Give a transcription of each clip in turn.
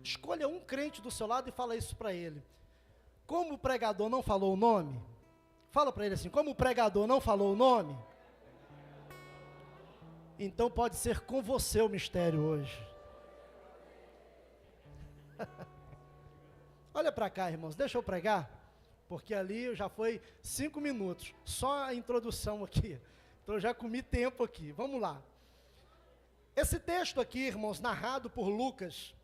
Escolha um crente do seu lado e fala isso para ele. Como o pregador não falou o nome, fala para ele assim, como o pregador não falou o nome, então pode ser com você o mistério hoje. Olha para cá, irmãos, deixa eu pregar, porque ali já foi 5 minutos, só a introdução aqui, então eu já comi tempo aqui, vamos lá. Esse texto aqui, irmãos, narrado por Lucas,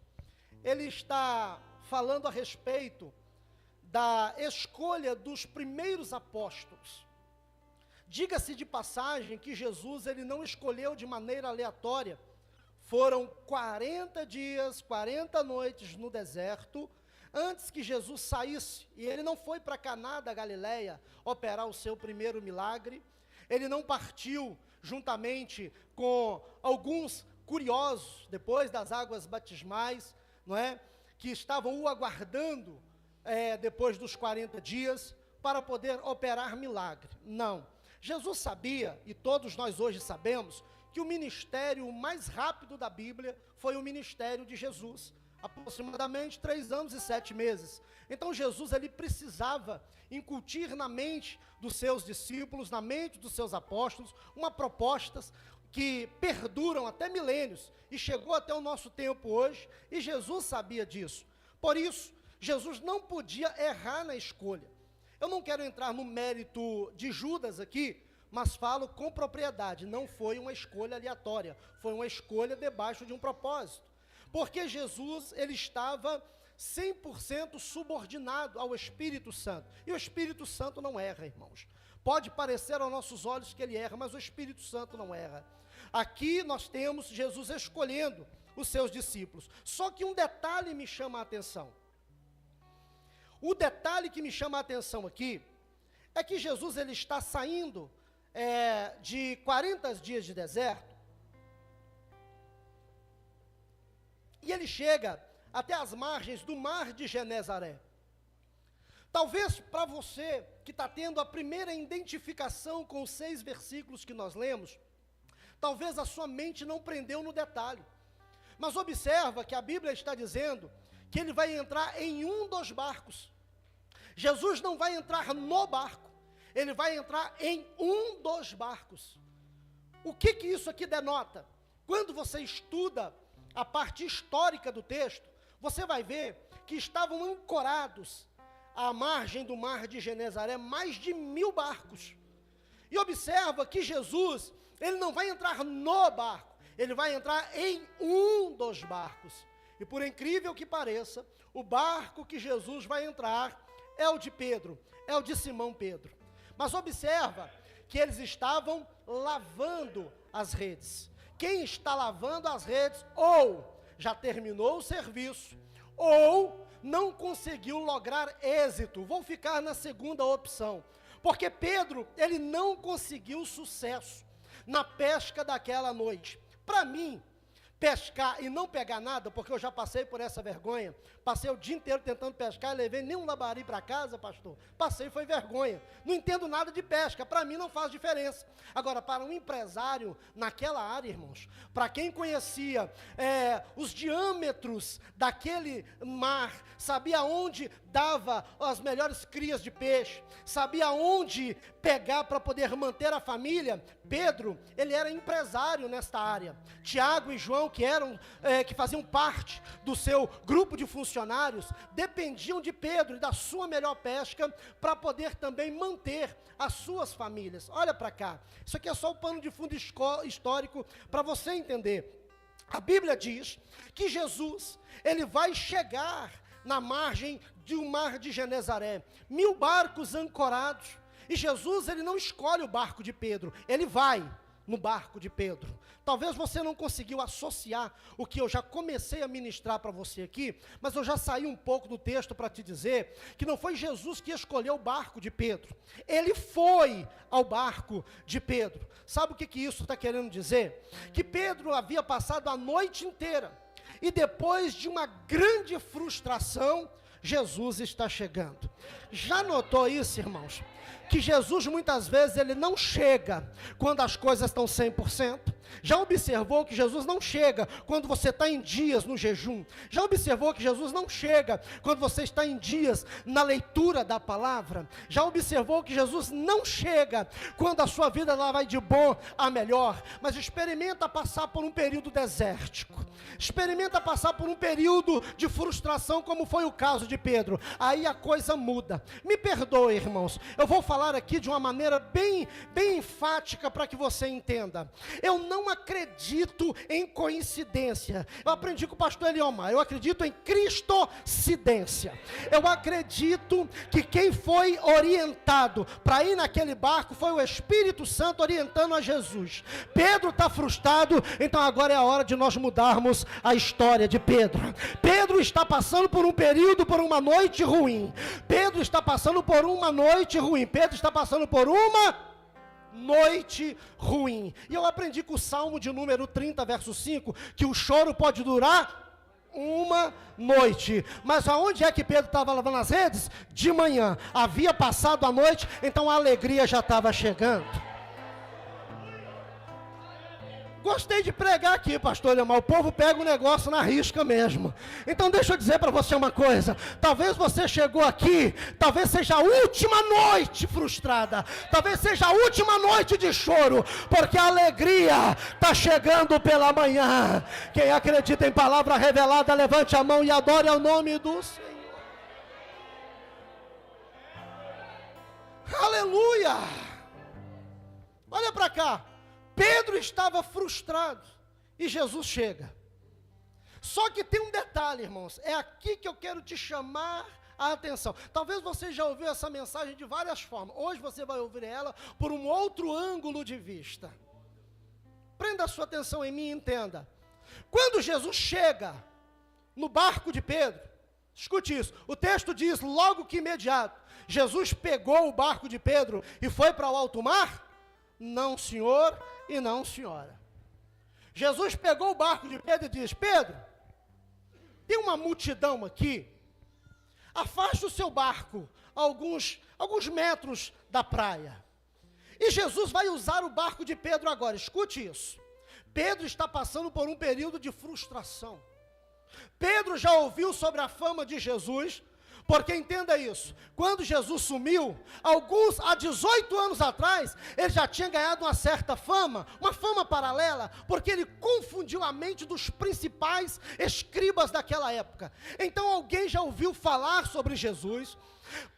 ele está falando a respeito da escolha dos primeiros apóstolos. Diga-se de passagem que Jesus, ele não escolheu de maneira aleatória. Foram 40 dias, 40 noites no deserto, antes que Jesus saísse, e ele não foi para Caná da Galileia operar o seu primeiro milagre, ele não partiu juntamente com alguns curiosos, depois das águas batismais, não é? Que estavam o aguardando, depois dos 40 dias, para poder operar milagre. Não. Jesus sabia, e todos nós hoje sabemos, que o ministério mais rápido da Bíblia foi o ministério de Jesus, aproximadamente 3 anos e 7 meses. Então Jesus, ele precisava incutir na mente dos seus discípulos, na mente dos seus apóstolos, uma proposta que perduram até milênios, e chegou até o nosso tempo hoje, e Jesus sabia disso. Por isso, Jesus não podia errar na escolha. Eu não quero entrar no mérito de Judas aqui, mas falo com propriedade, não foi uma escolha aleatória, foi uma escolha debaixo de um propósito. Porque Jesus, ele estava 100% subordinado ao Espírito Santo. E o Espírito Santo não erra, irmãos. Pode parecer aos nossos olhos que ele erra, mas o Espírito Santo não erra. Aqui nós temos Jesus escolhendo os seus discípulos. Só que um detalhe me chama a atenção. O detalhe que me chama a atenção aqui é que Jesus, ele está saindo de 40 dias de deserto, e ele chega até as margens do mar de Genezaré. Talvez para você que está tendo a primeira identificação com os 6 versículos que nós lemos, talvez a sua mente não prendeu no detalhe. Mas observa que a Bíblia está dizendo que ele vai entrar em um dos barcos. Jesus não vai entrar no barco, ele vai entrar em um dos barcos. O que isso aqui denota? Quando você estuda a parte histórica do texto, você vai ver que estavam ancorados à margem do mar de Genezaré mais de 1000 barcos. E observa que Jesus, ele não vai entrar no barco, ele vai entrar em um dos barcos. E por incrível que pareça, o barco que Jesus vai entrar é o de Pedro, é o de Simão Pedro. Mas observa que eles estavam lavando as redes. Quem está lavando as redes, ou já terminou o serviço, ou não conseguiu lograr êxito. Vou ficar na segunda opção, porque Pedro, ele não conseguiu sucesso na pesca daquela noite. Para mim, pescar e não pegar nada, porque eu já passei por essa vergonha, passei o dia inteiro tentando pescar, levei nem um lambari para casa, pastor, passei, foi vergonha, não entendo nada de pesca, para mim não faz diferença. Agora, para um empresário naquela área, irmãos, para quem conhecia os diâmetros daquele mar, sabia onde dava as melhores crias de peixe, sabia onde pegar para poder manter a família, Pedro, ele era empresário nesta área. Tiago e João, que faziam parte do seu grupo de funcionários, dependiam de Pedro e da sua melhor pesca para poder também manter as suas famílias. Olha para cá, isso aqui é só o pano de fundo histórico para você entender. A Bíblia diz que Jesus, ele vai chegar na margem do mar de Genezaré, 1000 barcos ancorados, e Jesus, ele não escolhe o barco de Pedro, ele vai no barco de Pedro. Talvez você não conseguiu associar o que eu já comecei a ministrar para você aqui, mas eu já saí um pouco do texto para te dizer que não foi Jesus que escolheu o barco de Pedro, ele foi ao barco de Pedro. Sabe o que isso está querendo dizer? Que Pedro havia passado a noite inteira, e depois de uma grande frustração, Jesus está chegando. Já notou isso, irmãos? Que Jesus muitas vezes ele não chega quando as coisas estão 100%. Já observou que Jesus não chega quando você está em dias no jejum? Já observou que Jesus não chega quando você está em dias na leitura da palavra? Já observou que Jesus não chega quando a sua vida ela vai de bom a melhor? Mas experimenta passar por um período desértico. Experimenta passar por um período de frustração, como foi o caso de Pedro. Aí a coisa muda. Me perdoe, irmãos. Eu vou falar aqui de uma maneira bem enfática para que você entenda. Eu não acredito em coincidência. Eu aprendi com o pastor Eliomar. Eu acredito em cristocidência. Eu acredito que quem foi orientado para ir naquele barco foi o Espírito Santo orientando a Jesus. Pedro está frustrado, então agora é a hora de nós mudarmos a história de Pedro. Pedro está passando por um período, por uma noite ruim. Pedro está passando por uma noite ruim. Pedro está passando por uma noite ruim. E eu aprendi com o Salmo de número 30, verso 5, que o choro pode durar uma noite. Mas aonde é que Pedro estava lavando as redes? De manhã. Havia passado a noite, então a alegria já estava chegando. Gostei de pregar aqui, pastor Leomar. O povo pega o negócio na risca mesmo. Então deixa eu dizer para você uma coisa. Talvez você chegou aqui, talvez seja a última noite frustrada. Talvez seja a última noite de choro, porque a alegria está chegando pela manhã. Quem acredita em palavra revelada, levante a mão e adore ao nome do Senhor. Aleluia! Olha para cá. Pedro estava frustrado e Jesus chega. Só que tem um detalhe, irmãos, é aqui que eu quero te chamar a atenção. Talvez você já ouviu essa mensagem de várias formas. Hoje você vai ouvir ela por um outro ângulo de vista. Prenda a sua atenção em mim e entenda. Quando Jesus chega no barco de Pedro, escute isso, o texto diz logo que imediato, Jesus pegou o barco de Pedro e foi para o alto mar? Não, senhor e não, senhora. Jesus pegou o barco de Pedro e disse: Pedro, tem uma multidão aqui, afaste o seu barco a alguns metros da praia. E Jesus vai usar o barco de Pedro agora, escute isso. Pedro está passando por um período de frustração. Pedro já ouviu sobre a fama de Jesus, porque entenda isso, quando Jesus sumiu, há 18 anos atrás, ele já tinha ganhado uma certa fama, uma fama paralela, porque ele confundiu a mente dos principais escribas daquela época. Então alguém já ouviu falar sobre Jesus.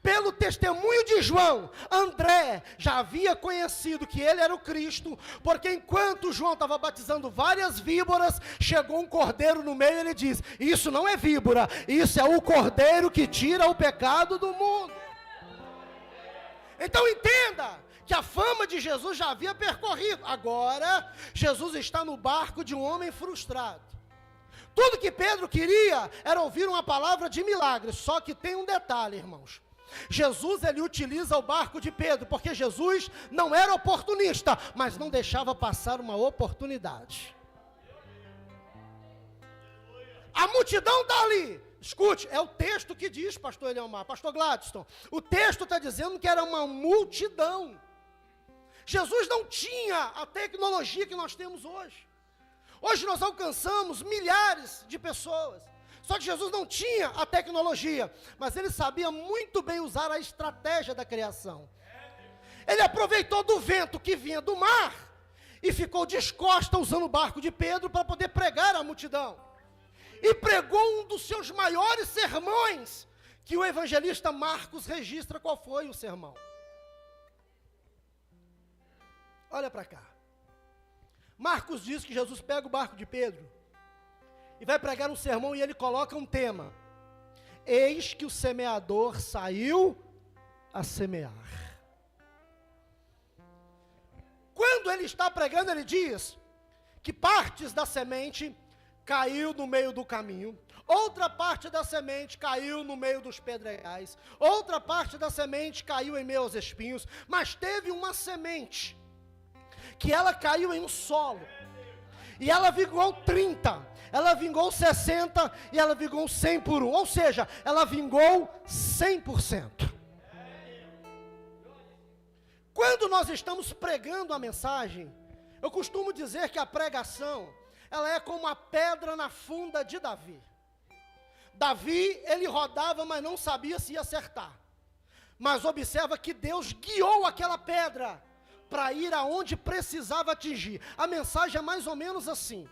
Pelo testemunho de João, André já havia conhecido que ele era o Cristo, porque enquanto João estava batizando várias víboras, chegou um cordeiro no meio e ele diz: isso não é víbora, isso é o cordeiro que tira o pecado do mundo. Então entenda que a fama de Jesus já havia percorrido. Agora, Jesus está no barco de um homem frustrado. Tudo que Pedro queria era ouvir uma palavra de milagre, só que tem um detalhe, irmãos. Jesus, ele utiliza o barco de Pedro, porque Jesus não era oportunista, mas não deixava passar uma oportunidade. A multidão está ali. Escute, é o texto que diz, pastor Eliomar, pastor Gladstone. O texto está dizendo que era uma multidão. Jesus não tinha a tecnologia que nós temos hoje. Hoje nós alcançamos milhares de pessoas. Só que Jesus não tinha a tecnologia, mas ele sabia muito bem usar a estratégia da criação. Ele aproveitou do vento que vinha do mar e ficou descosta usando o barco de Pedro para poder pregar à multidão. E pregou um dos seus maiores sermões, que o evangelista Marcos registra. Qual foi o sermão? Olha para cá. Marcos diz que Jesus pega o barco de Pedro e vai pregar um sermão, e ele coloca um tema: eis que o semeador saiu a semear. Quando ele está pregando, ele diz que partes da semente caiu no meio do caminho, outra parte da semente caiu no meio dos pedregais, outra parte da semente caiu em meio aos espinhos, mas teve uma semente que ela caiu em um solo, e ela vingou 30, ela vingou 60, e ela vingou 100 por 1, ou seja, ela vingou 100%. Quando nós estamos pregando a mensagem, Eu costumo dizer que a pregação, ela é como a pedra na funda de Davi. Davi, ele rodava, mas não sabia se ia acertar. Mas observa que Deus guiou aquela pedra para ir aonde precisava atingir. A mensagem é mais ou menos assim.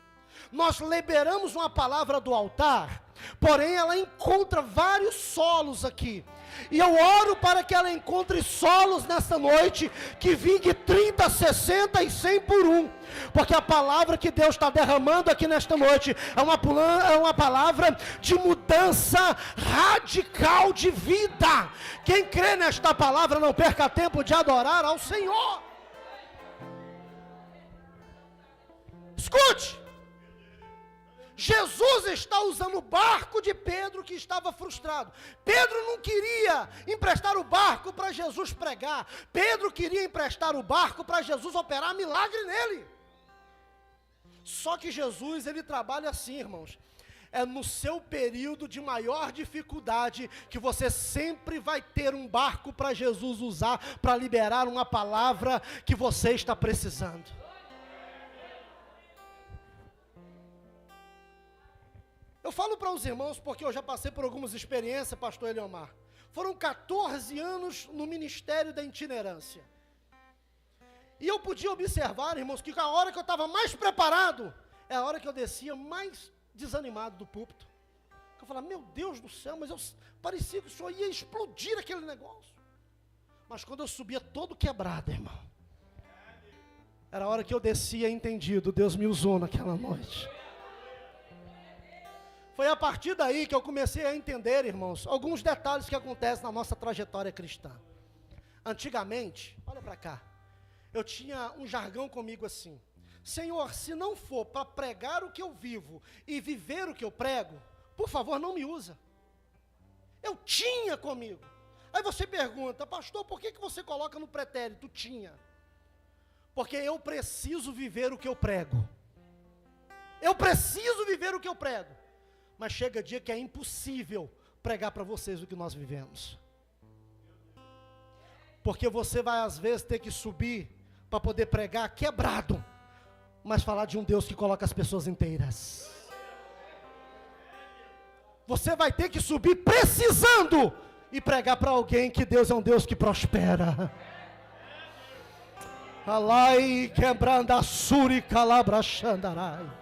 Nós liberamos uma palavra do altar, porém ela encontra vários solos aqui. E eu oro para que ela encontre solos nesta noite, que vingue 30, 60 e 100 por um. Porque a palavra que Deus está derramando aqui nesta noite é uma palavra de mudança radical de vida. Quem crê nesta palavra não perca tempo de adorar ao Senhor. Escute. Jesus está usando o barco de Pedro que estava frustrado. Pedro não queria emprestar o barco para Jesus pregar. Pedro queria emprestar o barco para Jesus operar milagre nele. Só que Jesus, ele trabalha assim, irmãos. É no seu período de maior dificuldade que você sempre vai ter um barco para Jesus usar para liberar uma palavra que você está precisando. Eu falo para os irmãos porque eu já passei por algumas experiências, pastor Eliomar. Foram 14 anos no ministério da itinerância. E eu podia observar, irmãos, que a hora que eu estava mais preparado, é a hora que eu descia mais desanimado do púlpito. Eu falava, meu Deus do céu, mas parecia que o senhor ia explodir aquele negócio. Mas quando eu subia todo quebrado, irmão, era a hora que eu descia entendido, Deus me usou naquela noite. Foi a partir daí que eu comecei a entender, irmãos, alguns detalhes que acontecem na nossa trajetória cristã. Antigamente, olha para cá, eu tinha um jargão comigo assim: Senhor, se não for para pregar o que eu vivo e viver o que eu prego, por favor, não me usa. Eu tinha comigo. Aí você pergunta, pastor, por que você coloca no pretérito tinha? Porque eu preciso viver o que eu prego. Eu preciso viver o que eu prego. Mas chega dia que é impossível pregar para vocês o que nós vivemos. Porque você vai às vezes ter que subir para poder pregar quebrado, mas falar de um Deus que coloca as pessoas inteiras. Você vai ter que subir precisando e pregar para alguém que Deus é um Deus que prospera. Alai quebrando a suri calabra xandarai.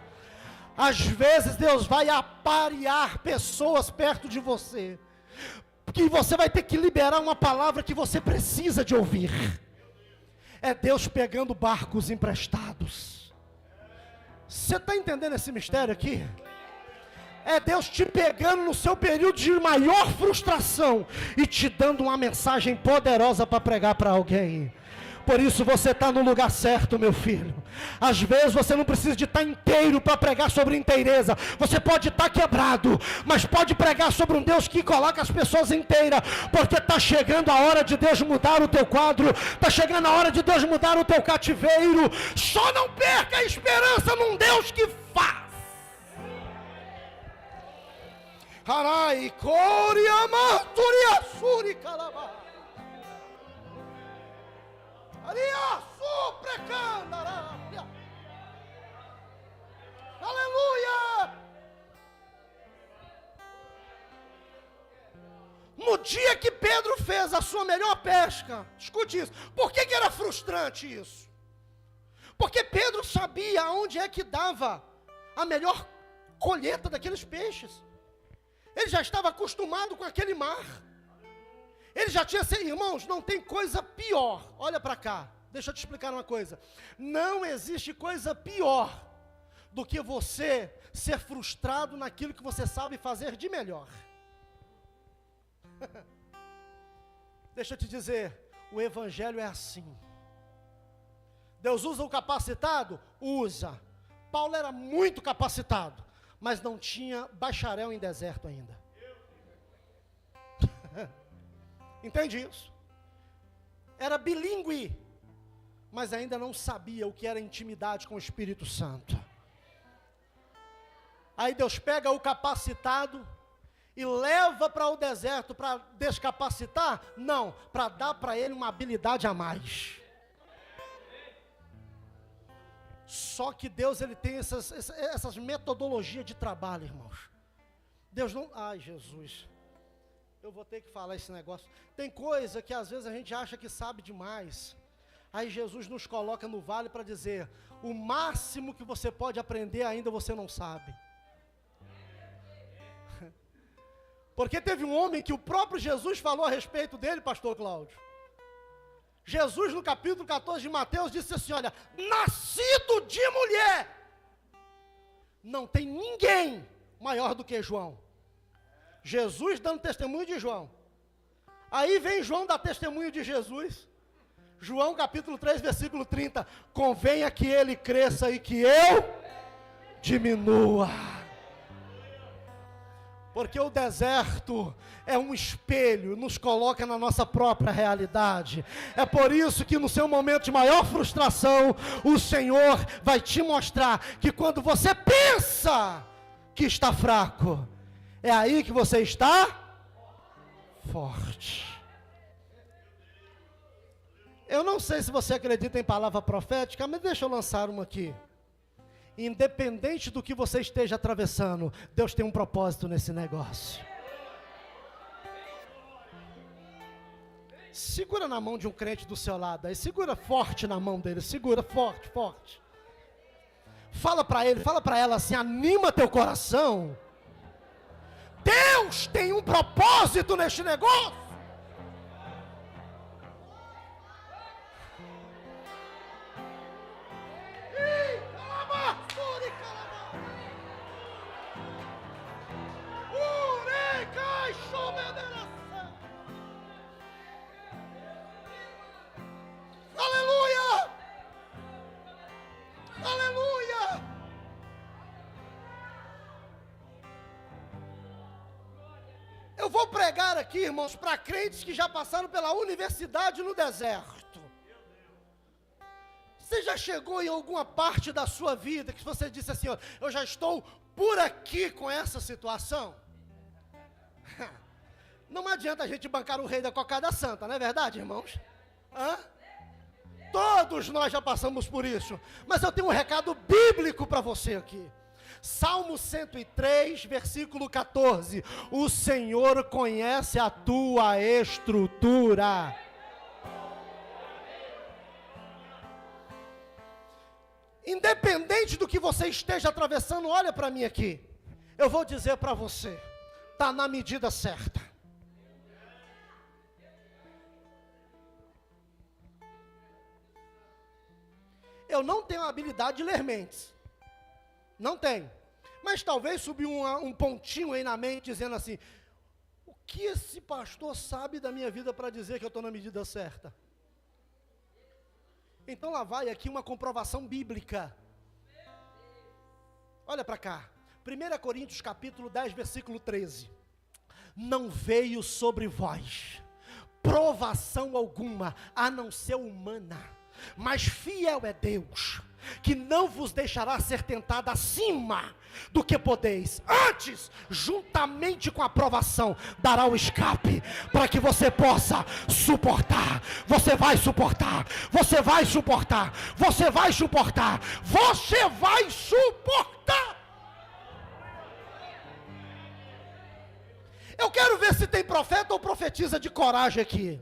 Às vezes Deus vai aparear pessoas perto de você, que você vai ter que liberar uma palavra que você precisa de ouvir. É Deus pegando barcos emprestados. Você está entendendo esse mistério aqui? É Deus te pegando no seu período de maior frustração e te dando uma mensagem poderosa para pregar para alguém. Por isso você está no lugar certo, meu filho. Às vezes você não precisa de estar inteiro para pregar sobre inteireza. Você pode estar quebrado, mas pode pregar sobre um Deus que coloca as pessoas inteiras. Porque está chegando a hora de Deus mudar o teu quadro. Está chegando a hora de Deus mudar o teu cativeiro. Só não perca a esperança num Deus que faz. Harai, Coriama, Turiassuri, Calabá. Aleluia! No dia que Pedro fez a sua melhor pesca, escute isso, por que era frustrante isso? Porque Pedro sabia onde é que dava a melhor colheita daqueles peixes. Ele já estava acostumado com aquele mar. Ele já tinha sido, irmãos, não tem coisa pior. Olha para cá, deixa eu te explicar uma coisa. Não existe coisa pior do que você ser frustrado naquilo que você sabe fazer de melhor. Deixa eu te dizer, o evangelho é assim. Deus usa o capacitado? Usa. Paulo era muito capacitado, mas não tinha bacharel em deserto ainda. Entende isso? Era bilíngue, mas ainda não sabia o que era intimidade com o Espírito Santo. Aí Deus pega o capacitado e leva para o deserto para descapacitar? Não, para dar para ele uma habilidade a mais. Só que Deus, ele tem essas metodologias de trabalho, irmãos. Deus não... Ai, Jesus. Eu vou ter que falar esse negócio. Tem coisa que às vezes a gente acha que sabe demais. Aí Jesus nos coloca no vale para dizer, o máximo que você pode aprender ainda você não sabe. Porque teve um homem que o próprio Jesus falou a respeito dele, pastor Cláudio. Jesus, no capítulo 14 de Mateus, disse assim, olha, nascido de mulher, não tem ninguém maior do que João. Jesus dando testemunho de João. Aí vem João dar testemunho de Jesus. João capítulo 3, versículo 30, convenha que ele cresça e que eu diminua. Porque o deserto é um espelho, nos coloca na nossa própria realidade. É por isso que no seu momento de maior frustração, o Senhor vai te mostrar que quando você pensa que está fraco, é aí que você está forte. Eu não sei se você acredita em palavra profética, mas deixa eu lançar uma aqui. Independente do que você esteja atravessando, Deus tem um propósito nesse negócio. Segura na mão de um crente do seu lado aí, segura forte na mão dele, segura forte, forte. Fala para ele, fala para ela assim, anima teu coração. Deus tem um propósito neste negócio. Aleluia! Aleluia! Eu vou pregar aqui, irmãos, para crentes que já passaram pela universidade no deserto. Você já chegou em alguma parte da sua vida que você disse assim, ó, eu já estou por aqui com essa situação? Não adianta a gente bancar o rei da cocada santa, não é verdade, irmãos? Hã? Todos nós já passamos por isso. Mas eu tenho um recado bíblico para você aqui. Salmo 103, versículo 14. O Senhor conhece a tua estrutura. Independente do que você esteja atravessando, olha para mim aqui. Eu vou dizer para você, está na medida certa. Eu não tenho a habilidade de ler mentes. Não tenho. Mas talvez subiu um pontinho aí na mente dizendo assim, o que esse pastor sabe da minha vida para dizer que eu estou na medida certa? Então lá vai aqui uma comprovação bíblica. Olha para cá. 1 Coríntios capítulo 10, versículo 13. Não veio sobre vós provação alguma, a não ser humana. Mas fiel é Deus, que não vos deixará ser tentado acima do que podeis. Antes, juntamente com a provação, dará o escape, para que você possa suportar. Você vai suportar, você vai suportar, você vai suportar, você vai suportar. Eu quero ver se tem profeta ou profetisa de coragem aqui.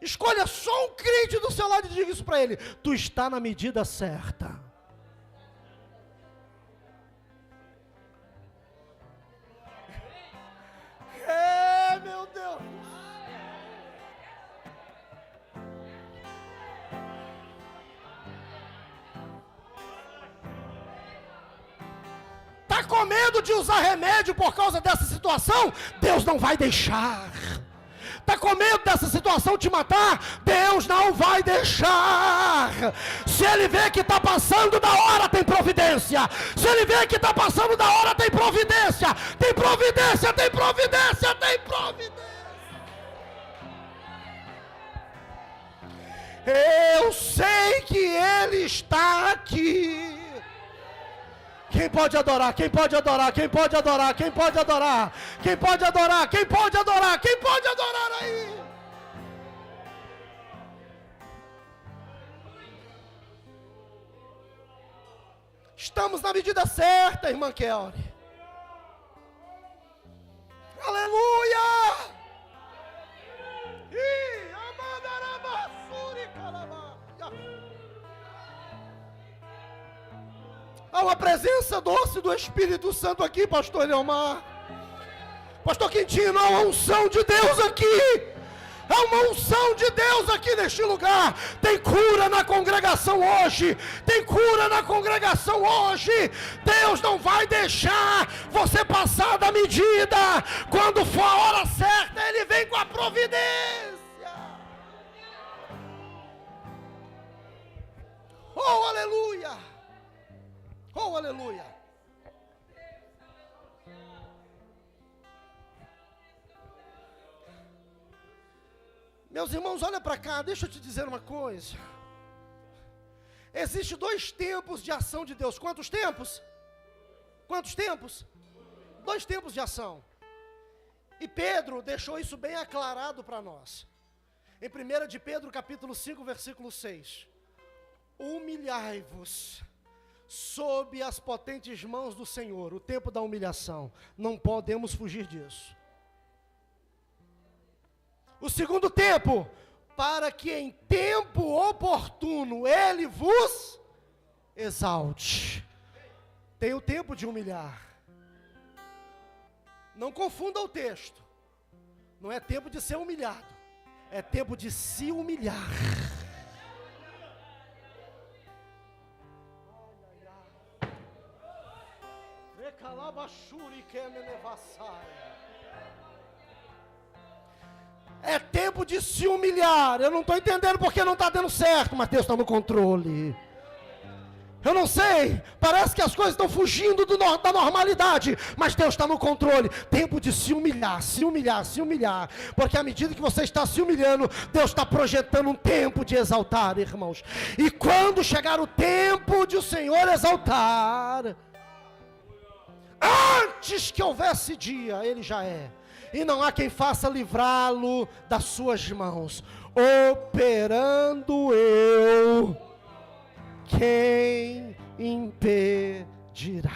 Escolha só um crente do seu lado e diga isso para ele. Tu está na medida certa. É, meu Deus. Está com medo de usar remédio por causa dessa situação? Deus não vai deixar. Está com medo dessa situação te matar? Deus não vai deixar. Se Ele vê que está passando da hora, tem providência. Se Ele vê que está passando da hora, tem providência. Tem providência, tem providência, tem providência. Eu sei que Ele está aqui. Quem pode adorar? Quem pode adorar? Quem pode adorar? Quem pode adorar? Quem pode adorar? Quem pode adorar? Quem pode adorar aí? Estamos na medida certa, irmã Kelly. Aleluia! Há uma presença doce do Espírito Santo aqui, pastor Leomar. Pastor Quintino, há uma unção de Deus aqui. Há uma unção de Deus aqui neste lugar. Tem cura na congregação hoje. Tem cura na congregação hoje. Deus não vai deixar você passar da medida. Quando for a hora certa, Ele vem com a providência. Oh, aleluia. Oh, aleluia. Meus irmãos, olha para cá, deixa eu te dizer uma coisa. Existem 2 tempos de ação de Deus. Quantos tempos? Quantos tempos? 2 tempos de ação. E Pedro deixou isso bem aclarado para nós. Em 1 de Pedro, capítulo 5, versículo 6. Humilhai-vos sob as potentes mãos do Senhor. O tempo da humilhação. Não podemos fugir disso. O segundo tempo, para que em tempo oportuno Ele vos exalte. Tem o tempo de humilhar. Não confunda o texto. Não é tempo de ser humilhado. É tempo de se humilhar. É tempo de se humilhar. Eu não estou entendendo porque não está dando certo, mas Deus está no controle. Eu não sei, parece que as coisas estão fugindo da normalidade, mas Deus está no controle. Tempo de se humilhar, se humilhar, se humilhar. Porque à medida que você está se humilhando, Deus está projetando um tempo de exaltar, irmãos. E quando chegar o tempo de o Senhor exaltar, antes que houvesse dia, Ele já é. E não há quem faça livrá-lo das suas mãos. Operando eu, quem impedirá?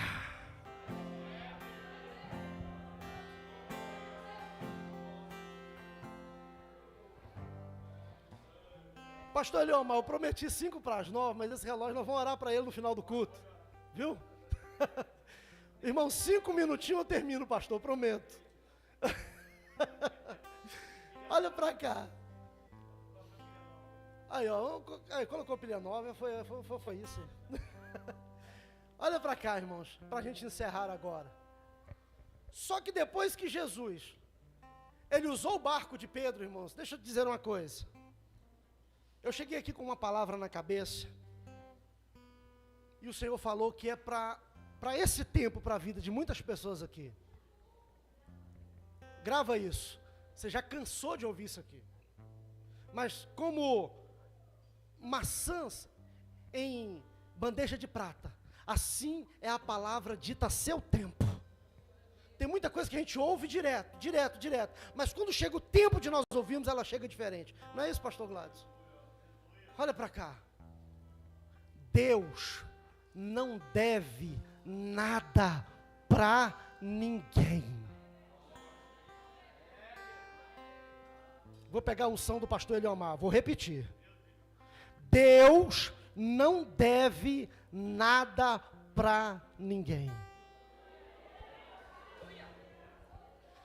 Pastor Leomar, eu prometi 5 para as 9, mas esse relógio nós vamos orar para ele no final do culto. Viu? Irmão, 5 minutinhos eu termino, pastor, prometo. Olha pra cá. Aí, ó, colocou pilha nova, foi isso. Olha pra cá, irmãos, pra gente encerrar agora. Só que depois que Jesus, Ele usou o barco de Pedro, irmãos, deixa eu te dizer uma coisa. Eu cheguei aqui com uma palavra na cabeça, e o Senhor falou que é para esse tempo, para a vida de muitas pessoas aqui. Grava isso. Você já cansou de ouvir isso aqui. Mas como maçãs em bandeja de prata, assim é a palavra dita a seu tempo. Tem muita coisa que a gente ouve direto. Mas quando chega o tempo de nós ouvirmos, ela chega diferente. Não é isso, pastor Gladys? Olha para cá. Deus não deve nada para ninguém. Vou pegar a unção do pastor Eliomar, vou repetir. Deus não deve nada para ninguém.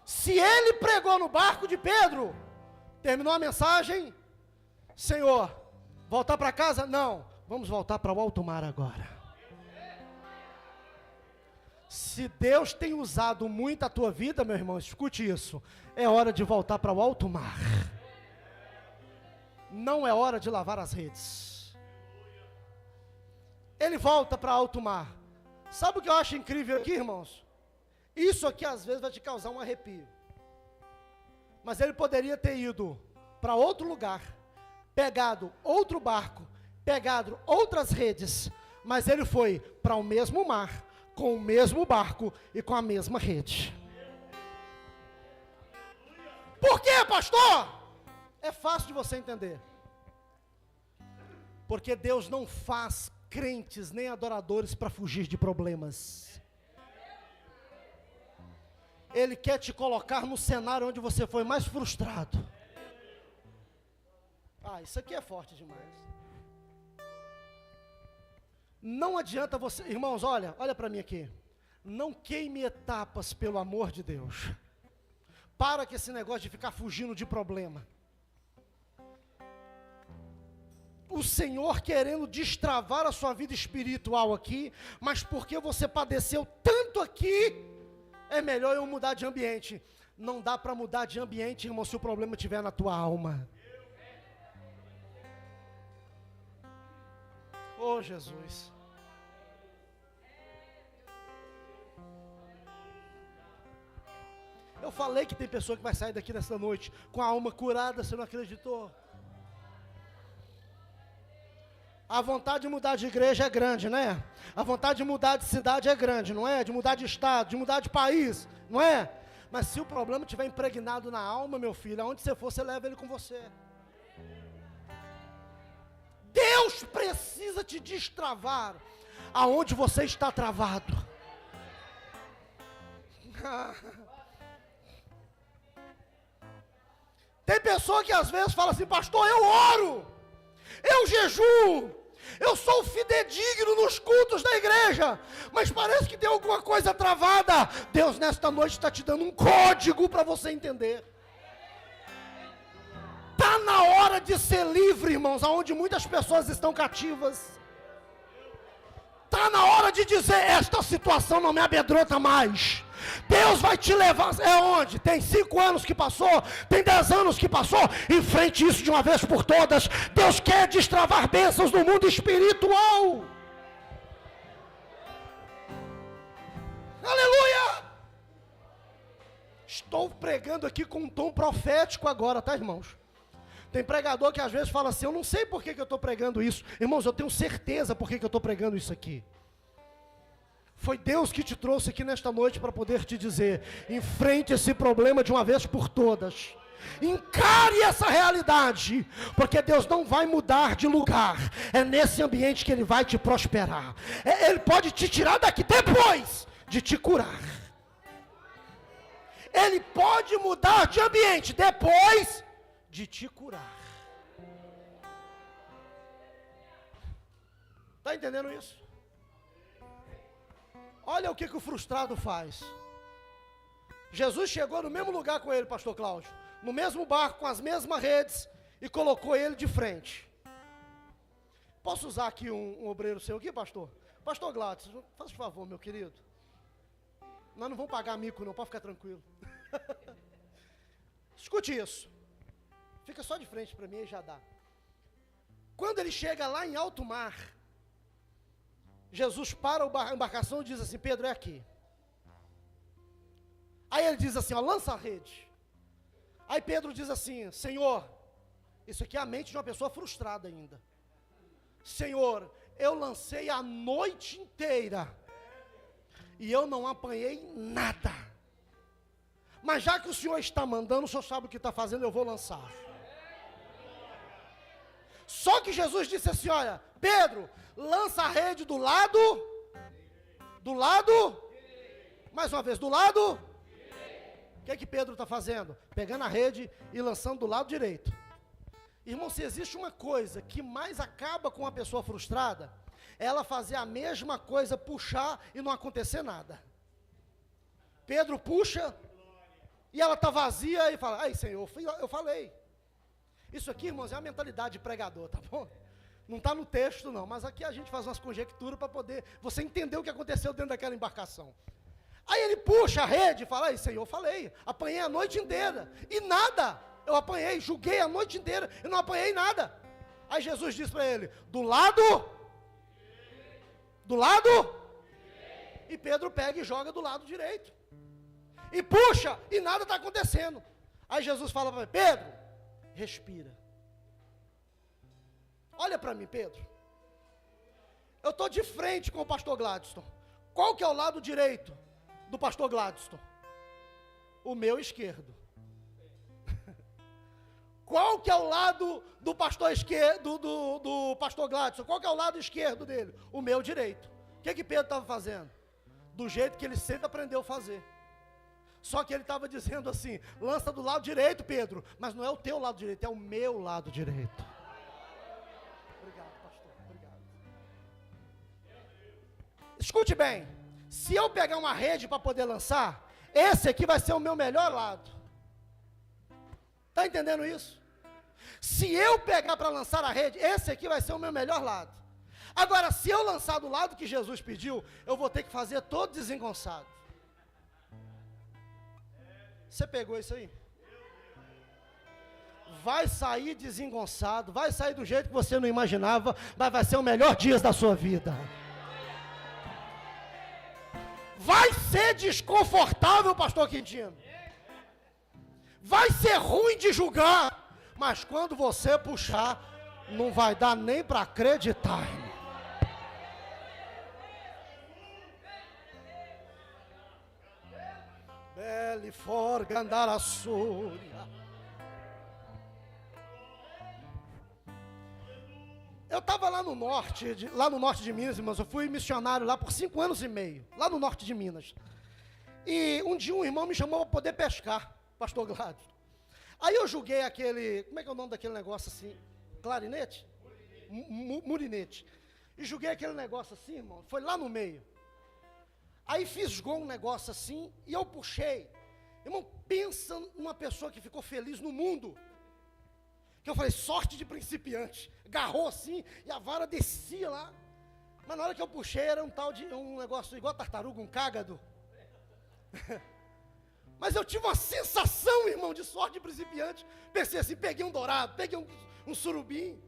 Se Ele pregou no barco de Pedro, terminou a mensagem, Senhor, voltar para casa? Não, vamos voltar para o alto mar agora. Se Deus tem usado muito a tua vida, meu irmão, escute isso, é hora de voltar para o alto mar. Não é hora de lavar as redes. Ele volta para alto mar. Sabe o que eu acho incrível aqui, irmãos? Isso aqui às vezes vai te causar um arrepio. Mas ele poderia ter ido para outro lugar, pegado outro barco, pegado outras redes, mas ele foi para o mesmo mar, com o mesmo barco e com a mesma rede. Por quê, pastor? É fácil de você entender. Porque Deus não faz crentes nem adoradores para fugir de problemas. Ele quer te colocar no cenário onde você foi mais frustrado. Isso aqui é forte demais. Não adianta você, irmãos, olha para mim aqui. Não queime etapas pelo amor de Deus. Para com esse negócio de ficar fugindo de problema. O Senhor querendo destravar a sua vida espiritual aqui, mas porque você padeceu tanto aqui, é melhor eu mudar de ambiente. Não dá para mudar de ambiente, irmão, se o problema estiver na tua alma. Oh, Jesus. Eu falei que tem pessoa que vai sair daqui nessa noite com a alma curada, você não acreditou? A vontade de mudar de igreja é grande, né? A vontade de mudar de cidade é grande, não é? De mudar de estado, de mudar de país, não é? Mas se o problema estiver impregnado na alma, meu filho, aonde você for, você leva ele com você. Deus precisa te destravar aonde você está travado. Tem pessoa que às vezes fala assim: pastor, eu oro, eu jejuo, eu sou fidedigno nos cultos da igreja, mas parece que tem alguma coisa travada. Deus nesta noite está te dando um código para você entender. Está na hora de ser livre, irmãos, aonde muitas pessoas estão cativas. Está na hora de dizer: esta situação não me amedronta mais. Deus vai te levar, onde? Tem 5 anos que passou, tem 10 anos que passou, enfrente isso de uma vez por todas. Deus quer destravar bênçãos no mundo espiritual. Aleluia! Estou pregando aqui com um tom profético agora, tá, irmãos? Tem pregador que às vezes fala assim: eu não sei por que eu estou pregando isso. Irmãos, eu tenho certeza por que eu estou pregando isso aqui. Foi Deus que te trouxe aqui nesta noite para poder te dizer: enfrente esse problema de uma vez por todas. Encare essa realidade, porque Deus não vai mudar de lugar. É nesse ambiente que Ele vai te prosperar. Ele pode te tirar daqui depois de te curar. Ele pode mudar de ambiente depois de te curar. Está entendendo isso? Olha o que o frustrado faz. Jesus chegou no mesmo lugar com ele, pastor Cláudio, no mesmo barco, com as mesmas redes, e colocou ele de frente. Posso usar aqui um obreiro seu aqui, pastor? Pastor Gladson, faz favor, meu querido. Nós não vamos pagar mico não, pode ficar tranquilo. Escute isso. Fica só de frente para mim e já dá. Quando ele chega lá em alto mar, Jesus para a embarcação e diz assim: Pedro, é aqui. Aí ele diz assim, lança a rede. Aí Pedro diz assim: Senhor, isso aqui é a mente de uma pessoa frustrada ainda. Senhor, eu lancei a noite inteira e eu não apanhei nada. Mas já que o Senhor está mandando, o Senhor sabe o que está fazendo, eu vou lançar. Só que Jesus disse assim: olha, Pedro, lança a rede do lado, mais uma vez, do lado. O que Pedro está fazendo? Pegando a rede e lançando do lado direito. Irmão, se existe uma coisa que mais acaba com uma pessoa frustrada, é ela fazer a mesma coisa, puxar e não acontecer nada. Pedro puxa e ela está vazia e fala: ai Senhor, eu falei. Isso aqui, irmãos, é a mentalidade de pregador, tá bom? Não está no texto não, mas aqui a gente faz umas conjecturas para poder você entender o que aconteceu dentro daquela embarcação. Aí ele puxa a rede e fala: ai Senhor, eu falei, apanhei a noite inteira, e nada, eu apanhei, julguei a noite inteira, e não apanhei nada. Aí Jesus diz para ele: do lado, e Pedro pega e joga do lado direito, e puxa, e nada está acontecendo. Aí Jesus fala para ele: Pedro, respira. Olha para mim, Pedro. Eu estou de frente com o pastor Gladstone. Qual que é o lado direito do pastor Gladstone? O meu esquerdo. Qual que é o lado do pastor esquerdo, do pastor Gladson? Qual que é o lado esquerdo dele? O meu direito. O que Pedro estava fazendo? Do jeito que ele sempre aprendeu a fazer. Só que ele estava dizendo assim, lança do lado direito, Pedro, mas não é o teu lado direito, é o meu lado direito. Obrigado, pastor, obrigado. Escute bem, se eu pegar uma rede para poder lançar, esse aqui vai ser o meu melhor lado. Está entendendo isso? Se eu pegar para lançar a rede, esse aqui vai ser o meu melhor lado. Agora, se eu lançar do lado que Jesus pediu, eu vou ter que fazer todo desengonçado. Você pegou isso aí? Vai sair desengonçado, vai sair do jeito que você não imaginava, mas vai ser o melhor dia da sua vida. Vai ser desconfortável, pastor Quintino. Vai ser ruim de julgar, mas quando você puxar, não vai dar nem para acreditar. Beli forga andar a súria. Eu estava lá no norte de Minas, irmãos. Eu fui missionário lá por 5 anos e meio, lá no norte de Minas. E um dia um irmão me chamou para poder pescar, pastor Gladys. Aí eu julguei aquele, como é que é o nome daquele negócio assim? Clarinete? Murinete. E julguei aquele negócio assim, irmão, foi lá no meio. Aí fisgou um negócio assim, e eu puxei. Irmão, pensa numa pessoa que ficou feliz no mundo. Que eu falei, sorte de principiante. Agarrou assim, e a vara descia lá. Mas na hora que eu puxei, era um negócio igual tartaruga, um cágado. Mas eu tive uma sensação, irmão, de sorte de principiante. Pensei assim, peguei um dourado, peguei um surubim.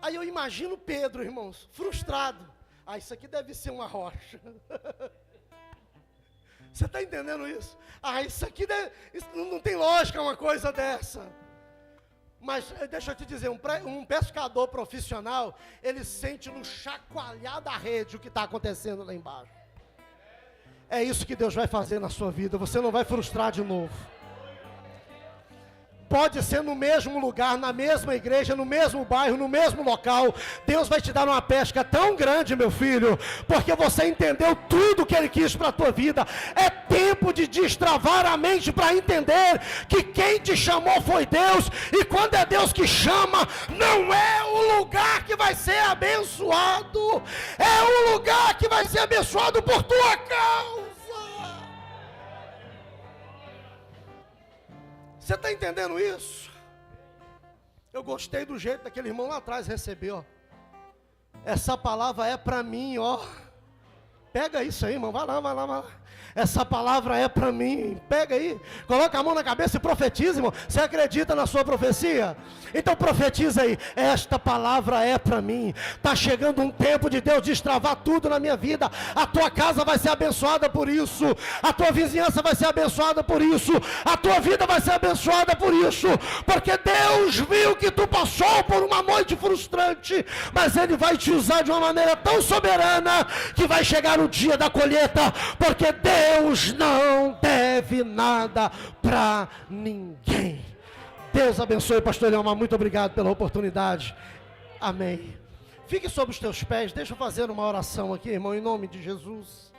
Aí eu imagino Pedro, irmãos, frustrado. Ah, isso aqui deve ser uma rocha. Você está entendendo isso? Ah, isso não tem lógica uma coisa dessa. Mas deixa eu te dizer, um pescador profissional, ele sente no chacoalhar da rede o que está acontecendo lá embaixo. É isso que Deus vai fazer na sua vida, você não vai frustrar de novo. Pode ser no mesmo lugar, na mesma igreja, no mesmo bairro, no mesmo local. Deus vai te dar uma pesca tão grande, meu filho, porque você entendeu tudo que Ele quis para a tua vida. É tempo de destravar a mente para entender que quem te chamou foi Deus. E quando é Deus que chama, não é o lugar que vai ser abençoado, é o lugar que vai ser abençoado por tua causa. Você está entendendo isso? Eu gostei do jeito daquele irmão lá atrás recebeu. Essa palavra é para mim, ó. Pega isso aí, irmão. Vai lá. Essa palavra é para mim. Pega aí, coloca a mão na cabeça e profetiza, irmão. Você acredita na sua profecia? Então profetiza aí. Esta palavra é para mim. Está chegando um tempo de Deus destravar tudo na minha vida. A tua casa vai ser abençoada por isso. A tua vizinhança vai ser abençoada por isso. A tua vida vai ser abençoada por isso. Porque Deus viu que tu passou por uma noite frustrante, mas Ele vai te usar de uma maneira tão soberana que vai chegar o dia da colheita. Porque Deus não deve nada para ninguém. Deus abençoe, pastor Leomar, muito obrigado pela oportunidade. Amém. Fique sobre os teus pés, deixa eu fazer uma oração aqui, irmão, em nome de Jesus.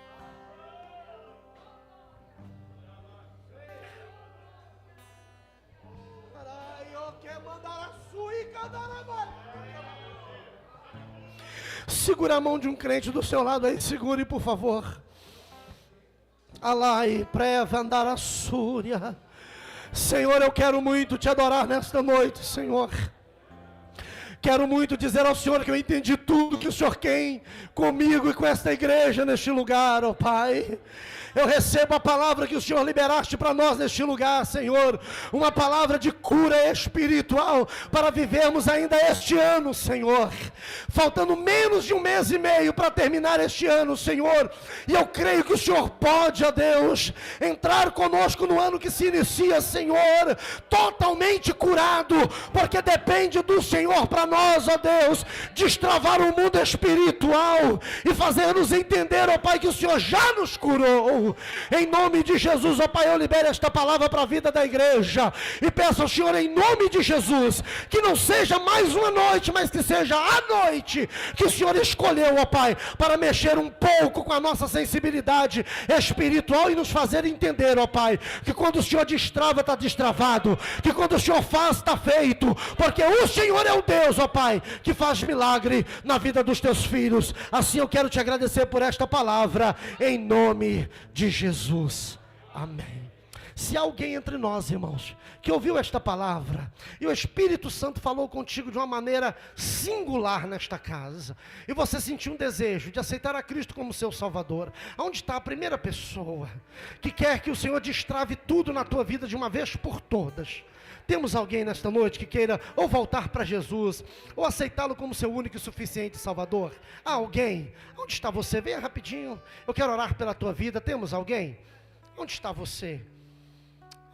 Segura a mão de um crente do seu lado aí, segure por favor. Alai, preva andar a súria. Senhor, eu quero muito te adorar nesta noite, Senhor. Quero muito dizer ao Senhor que eu entendi tudo que o Senhor quer comigo e com esta igreja neste lugar, ó Pai. Eu recebo a palavra que o Senhor liberaste para nós neste lugar, Senhor. Uma palavra de cura espiritual para vivermos ainda este ano, Senhor. Faltando menos de 1 mês e meio para terminar este ano, Senhor. E eu creio que o Senhor pode, ó Deus, entrar conosco no ano que se inicia, Senhor, totalmente curado, porque depende do Senhor para nós, ó Deus, destravar o mundo espiritual e fazer-nos entender, ó Pai, que o Senhor já nos curou. Em nome de Jesus, ó Pai, eu libero esta palavra para a vida da igreja e peço ao Senhor, em nome de Jesus, que não seja mais uma noite, mas que seja a noite que o Senhor escolheu, ó Pai, para mexer um pouco com a nossa sensibilidade espiritual e nos fazer entender, ó Pai, que quando o Senhor destrava, está destravado, que quando o Senhor faz, está feito, porque o Senhor é o Deus, ó Pai, que faz milagre na vida dos teus filhos. Assim eu quero te agradecer por esta palavra, em nome de Jesus, amém. Se há alguém entre nós, irmãos, que ouviu esta palavra, e o Espírito Santo falou contigo de uma maneira singular nesta casa, e você sentiu um desejo de aceitar a Cristo como seu Salvador, onde está a primeira pessoa que quer que o Senhor destrave tudo na tua vida de uma vez por todas? Temos alguém nesta noite que queira ou voltar para Jesus, ou aceitá-lo como seu único e suficiente Salvador? Há alguém? Onde está você? Venha rapidinho, eu quero orar pela tua vida. Temos alguém? Onde está você?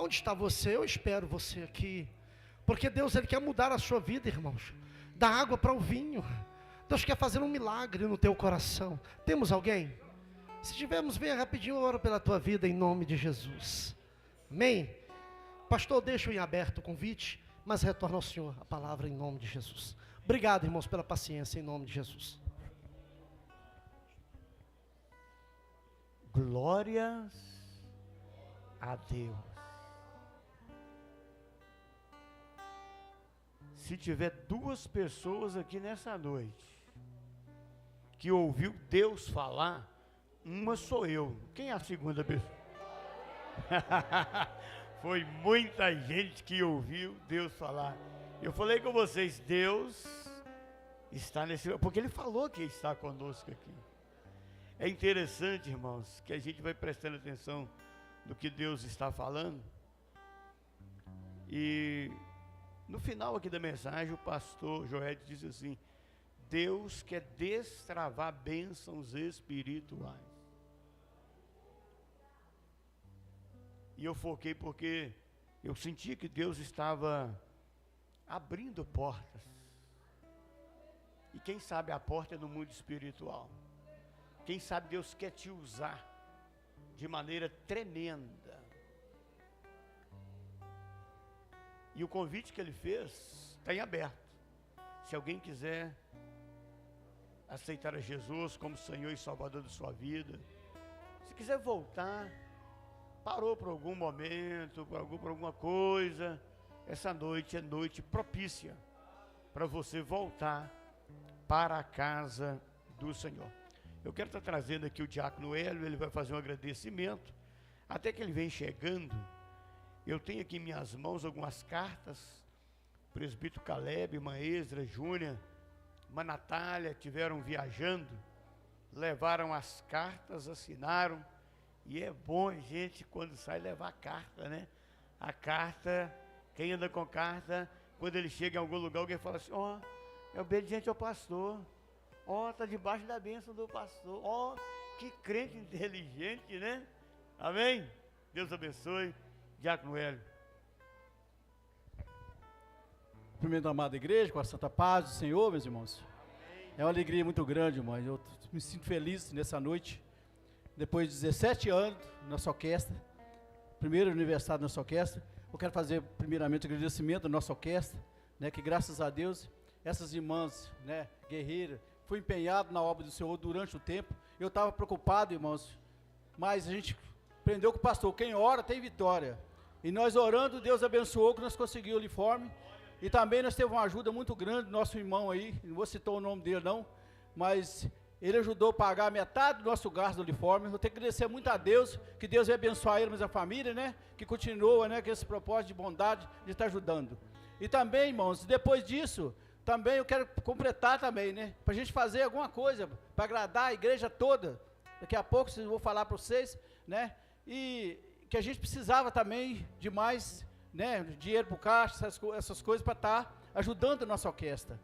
Onde está você? Eu espero você aqui, porque Deus, Ele quer mudar a sua vida, irmãos, da água para o vinho. Deus quer fazer um milagre no teu coração. Temos alguém? Se tivermos, venha rapidinho, eu oro pela tua vida em nome de Jesus, amém? Pastor, deixo em aberto o convite, mas retorno ao Senhor a palavra em nome de Jesus. Obrigado, irmãos, pela paciência em nome de Jesus. Glórias a Deus. Se tiver duas pessoas aqui nessa noite que ouviu Deus falar, uma sou eu. Quem é a segunda pessoa? Foi muita gente que ouviu Deus falar. Eu falei com vocês, Deus está nesse... Porque Ele falou que está conosco aqui. É interessante, irmãos, que a gente vai prestando atenção no que Deus está falando. E no final aqui da mensagem, o pastor Joel diz assim: Deus quer destravar bênçãos espirituais. E eu foquei porque eu senti que Deus estava abrindo portas. E quem sabe a porta é no mundo espiritual. Quem sabe Deus quer te usar de maneira tremenda. E o convite que Ele fez está em aberto. Se alguém quiser aceitar a Jesus como Senhor e Salvador da sua vida, se quiser voltar, parou por algum momento, por alguma coisa, essa noite é noite propícia para você voltar para a casa do Senhor. Eu quero estar trazendo aqui o diácono Hélio, ele vai fazer um agradecimento. Até que ele vem chegando, eu tenho aqui em minhas mãos algumas cartas. O presbítero Caleb, irmã Ezra, Júnior, irmã Natália tiveram viajando, levaram as cartas, assinaram. E é bom, gente, quando sai levar a carta, né? A carta, quem anda com carta, quando ele chega em algum lugar, alguém fala assim: ó, é obediente ao pastor. Ó, está debaixo da bênção do pastor. Ó, que crente inteligente, né? Amém? Deus abençoe. Diácono Hélio. Primeiro, amada igreja, com a santa paz do Senhor, meus irmãos. Amém. É uma alegria muito grande, irmãos. Eu me sinto feliz nessa noite. Depois de 17 anos na nossa orquestra, primeiro aniversário da nossa orquestra, eu quero fazer primeiramente o agradecimento da nossa orquestra, né, que graças a Deus, essas irmãs, né, guerreiras, foi empenhado na obra do Senhor durante o tempo. Eu estava preocupado, irmãos, mas a gente aprendeu com o pastor, quem ora tem vitória. E nós orando, Deus abençoou que nós conseguimos o uniforme. E também nós tivemos uma ajuda muito grande do nosso irmão aí, não vou citar o nome dele não, mas ele ajudou a pagar metade do nosso gasto do uniforme. Eu tenho que agradecer muito a Deus, que Deus vai abençoar ele, mas a família, né, que continua, né, com esse propósito de bondade, de estar ajudando. E também, irmãos, depois disso, também eu quero completar também, né, para a gente fazer alguma coisa, para agradar a igreja toda. Daqui a pouco eu vou falar para vocês, né, e que a gente precisava também de mais, né, dinheiro para o caixa, essas coisas para estar ajudando a nossa orquestra.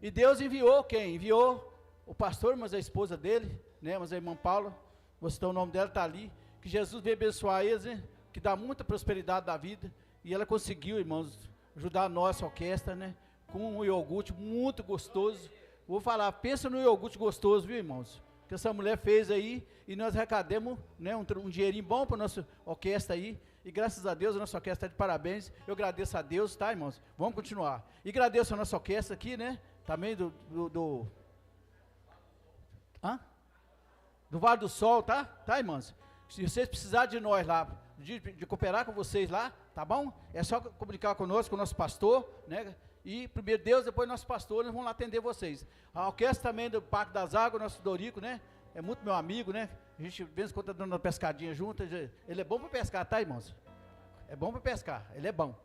E Deus enviou quem? Enviou o pastor, mas a esposa dele, né, mas a irmã Paula, você tem o nome dela, está ali, que Jesus veio abençoar eles, né, que dá muita prosperidade da vida, e ela conseguiu, irmãos, ajudar a nossa orquestra, né, com um iogurte muito gostoso. Vou falar, pensa no iogurte gostoso, viu, irmãos? Que essa mulher fez aí, e nós arrecademos, né, um dinheirinho bom para a nossa orquestra aí, e graças a Deus a nossa orquestra está de parabéns. Eu agradeço a Deus, tá, irmãos? Vamos continuar. E agradeço a nossa orquestra aqui, né, também do Vale do Sol, tá? Tá, irmãos? Se vocês precisarem de nós lá, de cooperar com vocês lá, tá bom? É só comunicar conosco, com o nosso pastor, né? E primeiro Deus, depois nosso pastor, nós vamos lá atender vocês. A orquestra também do Parque das Águas, nosso Dorico, né? É muito meu amigo, né? A gente, de vez em quando, tá dando uma pescadinha junto. Ele é bom para pescar, tá, irmãos? É bom para pescar, ele é bom.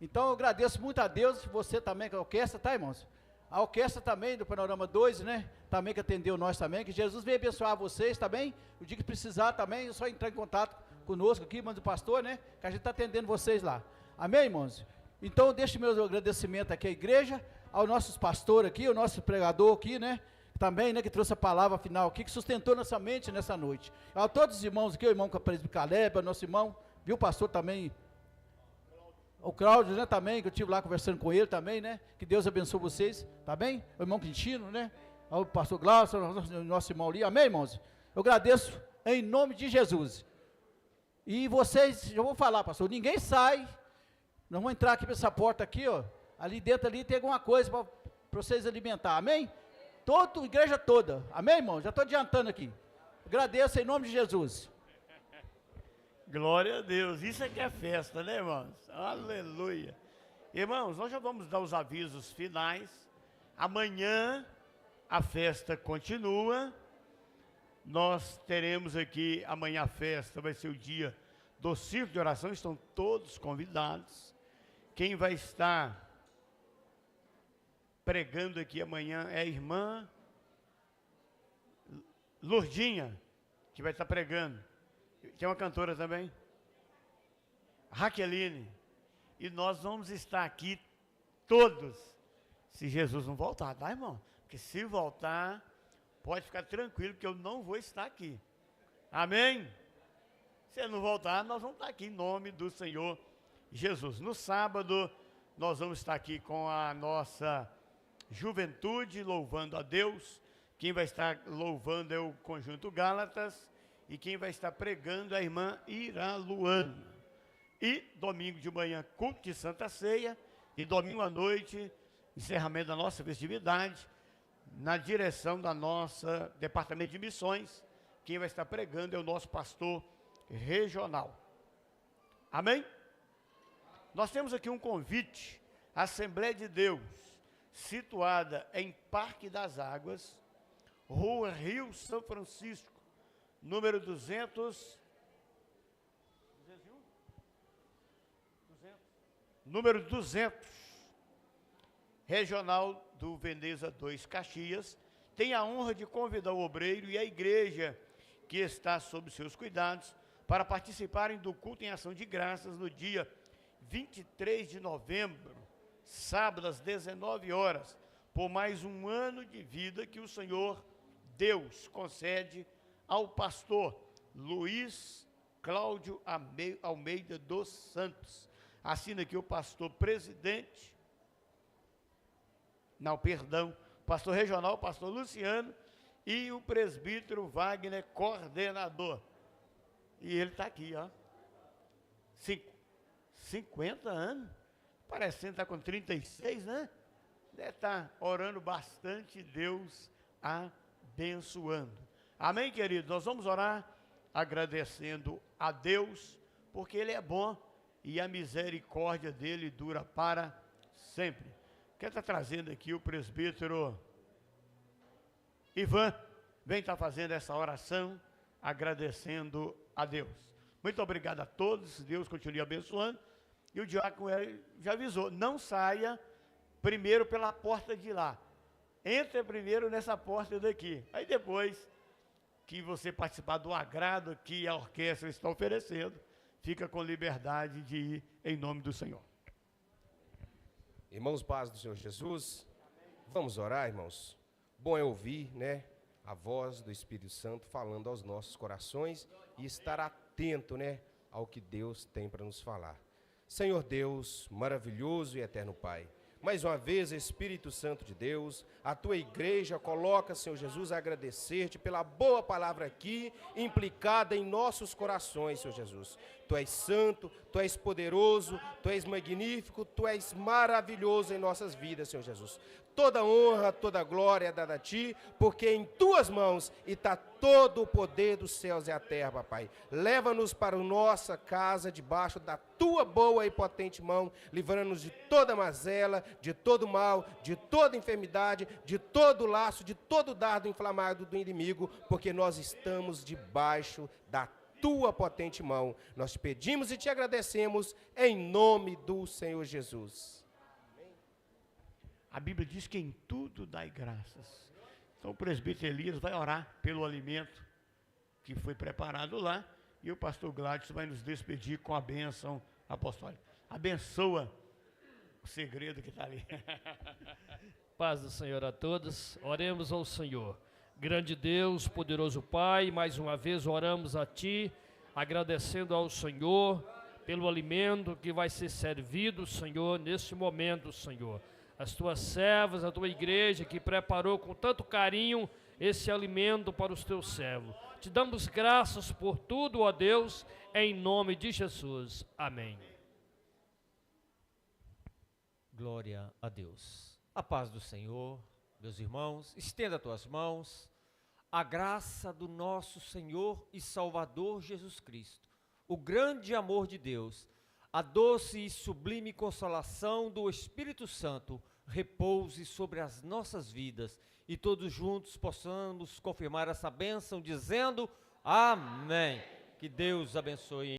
Então eu agradeço muito a Deus, você também com a orquestra, tá, irmãos? A orquestra também do Panorama 2, né? Também que atendeu nós também, que Jesus veio abençoar vocês também. O dia que precisar também, é só entrar em contato conosco aqui, manda o pastor, né? Que a gente está atendendo vocês lá. Amém, irmãos? Então, deixo meu agradecimento aqui à igreja, aos nossos pastores aqui, ao nosso pregador aqui, né? Também, né? Que trouxe a palavra final aqui, que sustentou nossa mente nessa noite. A todos os irmãos aqui, o irmão Presbítero Caleb, o nosso irmão, viu, o pastor também, o Cláudio, né, também, que eu estive lá conversando com ele também, né? Que Deus abençoe vocês, tá bem? O irmão Quintino, né? O pastor Glaucio, o nosso irmão ali, amém, irmãos? Eu agradeço em nome de Jesus. E vocês, eu vou falar, pastor, ninguém sai, nós vamos entrar aqui para essa porta aqui, ó, ali dentro ali tem alguma coisa para vocês alimentar, amém? Igreja toda, amém, irmão? Já estou adiantando aqui. Agradeço em nome de Jesus. Glória a Deus, isso é que é festa, né, irmãos? Aleluia. Irmãos, nós já vamos dar os avisos finais. Amanhã a festa continua. Nós teremos aqui, amanhã a festa vai ser o dia do circo de oração, estão todos convidados. Quem vai estar pregando aqui amanhã é a irmã Lourdinha, que vai estar pregando. Tem uma cantora também, Raqueline, e nós vamos estar aqui todos, se Jesus não voltar, tá, irmão? Porque se voltar, pode ficar tranquilo que eu não vou estar aqui, amém? Se ele não voltar, nós vamos estar aqui em nome do Senhor Jesus. No sábado, nós vamos estar aqui com a nossa juventude, louvando a Deus. Quem vai estar louvando é o Conjunto Gálatas, e quem vai estar pregando é a irmã Iraluana. E domingo de manhã, culto de Santa Ceia, e domingo à noite, encerramento da nossa festividade, na direção da nossa departamento de missões. Quem vai estar pregando é o nosso pastor regional. Amém? Nós temos aqui um convite, a Assembleia de Deus, situada em Parque das Águas, Rua Rio São Francisco, número 200, número 200, regional do Veneza 2, Caxias. Tem a honra de convidar o obreiro e a igreja que está sob seus cuidados para participarem do culto em ação de graças no dia 23 de novembro, sábado às 19 horas, por mais um ano de vida que o Senhor Deus concede ao pastor Luiz Cláudio Almeida dos Santos. Assina aqui o pastor presidente, pastor regional, pastor Luciano, e o presbítero Wagner, coordenador. E ele está aqui, ó. 50 anos, parecendo estar com 36, né? Deve estar orando bastante, Deus abençoando. Amém, querido? Nós vamos orar agradecendo a Deus, porque Ele é bom e a misericórdia dEle dura para sempre. Quer estar trazendo aqui o presbítero Ivan, vem estar fazendo essa oração, agradecendo a Deus. Muito obrigado a todos, Deus continue abençoando. E o diácono já avisou, não saia primeiro pela porta de lá. Entra primeiro nessa porta daqui. Aí depois que você participar do agrado que a orquestra está oferecendo, fica com liberdade de ir em nome do Senhor. Irmãos, paz do Senhor Jesus, vamos orar, irmãos. Bom é ouvir, né, a voz do Espírito Santo falando aos nossos corações e estar atento, né, ao que Deus tem para nos falar. Senhor Deus, maravilhoso e eterno Pai, Mais uma vez, Espírito Santo de Deus, a tua igreja coloca, Senhor Jesus, a agradecer-te pela boa palavra aqui, implicada em nossos corações, Senhor Jesus. Tu és santo, tu és poderoso, tu és magnífico, tu és maravilhoso em nossas vidas, Senhor Jesus. Toda honra, toda glória é dada a ti, porque em tuas mãos está todo o poder dos céus e a terra, papai. Leva-nos para a nossa casa, debaixo da tua boa e potente mão, livrando-nos de toda mazela, de todo mal, de toda enfermidade, de todo laço, de todo dardo inflamado do inimigo, porque nós estamos debaixo da tua potente mão. Nós te pedimos e te agradecemos em nome do Senhor Jesus. A Bíblia diz que em tudo dai graças. Então o presbítero Elias vai orar pelo alimento que foi preparado lá, e o pastor Gladys vai nos despedir com a bênção apostólica. Abençoa o segredo que está ali. Paz do Senhor a todos. Oremos ao Senhor. Grande Deus, poderoso Pai, mais uma vez oramos a Ti, agradecendo ao Senhor pelo alimento que vai ser servido, Senhor, neste momento, Senhor. As Tuas servas, a Tua igreja que preparou com tanto carinho esse alimento para os Teus servos. Te damos graças por tudo, ó Deus, em nome de Jesus. Amém. Glória a Deus. A paz do Senhor, meus irmãos, estenda as tuas mãos. A graça do nosso Senhor e Salvador Jesus Cristo, o grande amor de Deus, a doce e sublime consolação do Espírito Santo repouse sobre as nossas vidas e todos juntos possamos confirmar essa bênção dizendo amém. Que Deus abençoe.